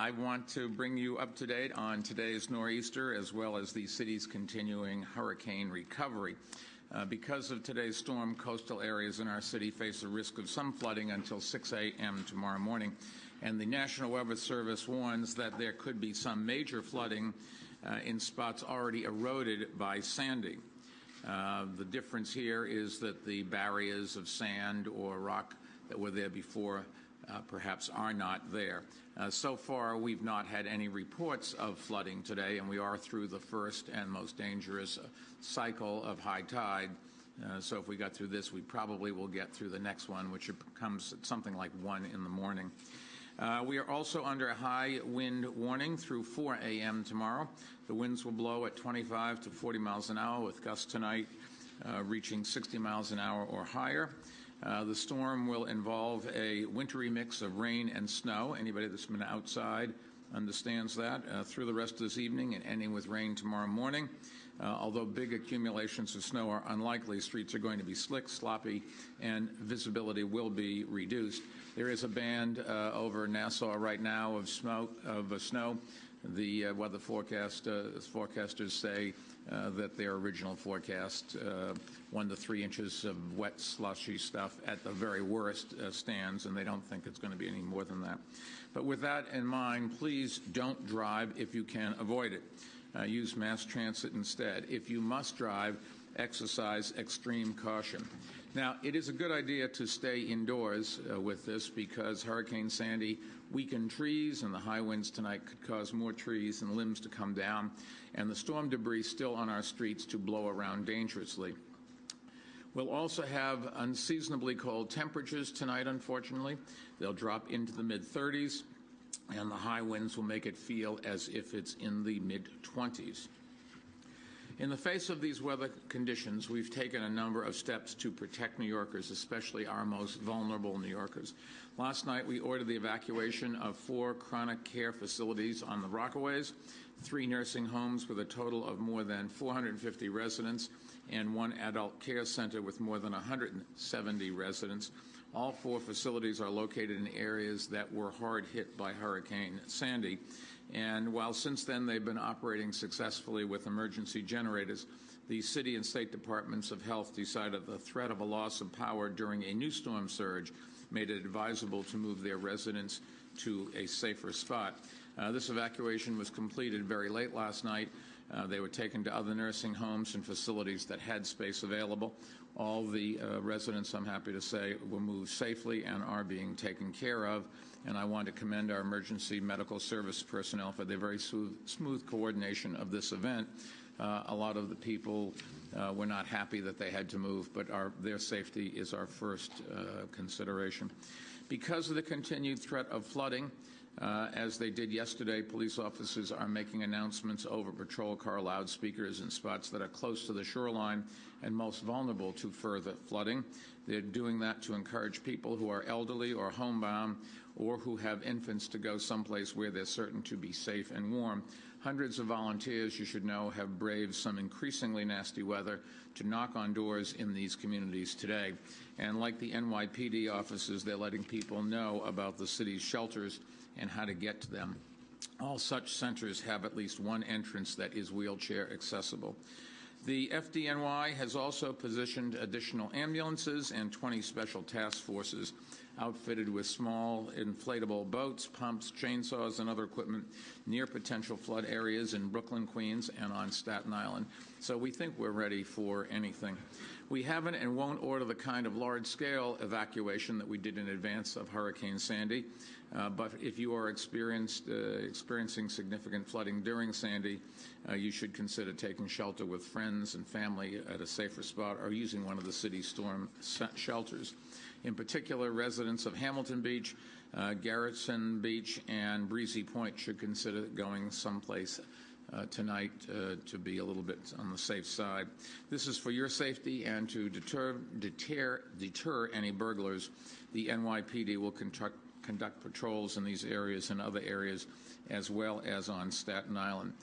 I want to bring you up to date on today's nor'easter as well as the city's continuing hurricane recovery. Because of today's storm, coastal areas in our city face a risk of some flooding until 6 a.m. tomorrow morning. And the National Weather Service warns that there could be some major flooding in spots already eroded by Sandy. The difference here is that the barriers of sand or rock that were there before perhaps are not there. So far, we've not had any reports of flooding today, and we are through the first and most dangerous cycle of high tide. So if we got through this, we probably will get through the next one, which comes at something like 1 in the morning. We are also under a high wind warning through 4 a.m. tomorrow. The winds will blow at 25 to 40 miles an hour, with gusts tonight reaching 60 miles an hour or higher. The storm will involve a wintry mix of rain and snow. Anybody that's been outside understands that. Through the rest of this evening and ending with rain tomorrow morning. Although big accumulations of snow are unlikely, streets are going to be slick, sloppy, and visibility will be reduced. There is a band over Nassau right now of snow. The weather forecasters say that their original forecast, 1 to 3 inches of wet, slushy stuff at the very worst stands, and they don't think it's going to be any more than that. But with that in mind, please don't drive if you can avoid it. Use mass transit instead. If you must drive, exercise extreme caution. Now, it is a good idea to stay indoors with this because Hurricane Sandy weakened trees, and the high winds tonight could cause more trees and limbs to come down, and the storm debris still on our streets to blow around dangerously. We'll also have unseasonably cold temperatures tonight, unfortunately. They'll drop into the mid-30s, and the high winds will make it feel as if it's in the mid-20s. In the face of these weather conditions, we've taken a number of steps to protect New Yorkers, especially our most vulnerable New Yorkers. Last night, we ordered the evacuation of 4 chronic care facilities on the Rockaways, 3 nursing homes with a total of more than 450 residents, and 1 adult care center with more than 170 residents. All 4 facilities are located in areas that were hard hit by Hurricane Sandy. And while since then they've been operating successfully with emergency generators, the city and state departments of health decided the threat of a loss of power during a new storm surge made it advisable to move their residents to a safer spot. This evacuation was completed very late last night. They were taken to other nursing homes and facilities that had space available. All the residents, I'm happy to say, were moved safely and are being taken care of. And I want to commend our emergency medical service personnel for their very smooth coordination of this event. A lot of the people were not happy that they had to move, but their safety is our first consideration. Because of the continued threat of flooding, as they did yesterday, police officers are making announcements over patrol car loudspeakers in spots that are close to the shoreline and most vulnerable to further flooding. They're doing that to encourage people who are elderly or homebound or who have infants to go someplace where they're certain to be safe and warm. Hundreds of volunteers, you should know, have braved some increasingly nasty weather to knock on doors in these communities today. And like the NYPD officers, they're letting people know about the city's shelters and how to get to them. All such centers have at least one entrance that is wheelchair accessible. The FDNY has also positioned additional ambulances and 20 special task forces outfitted with small inflatable boats, pumps, chainsaws, and other equipment near potential flood areas in Brooklyn, Queens, and on Staten Island. So we think we're ready for anything. We haven't and won't order the kind of large-scale evacuation that we did in advance of Hurricane Sandy. But if you are experiencing significant flooding during Sandy, you should consider taking shelter with friends and family at a safer spot or using one of the city's storm shelters. In particular, residents of Hamilton Beach, Garrison Beach, and Breezy Point should consider going someplace tonight to be a little bit on the safe side. This is for your safety and to deter any burglars. The NYPD will conduct patrols in these areas and other areas as well as on Staten Island.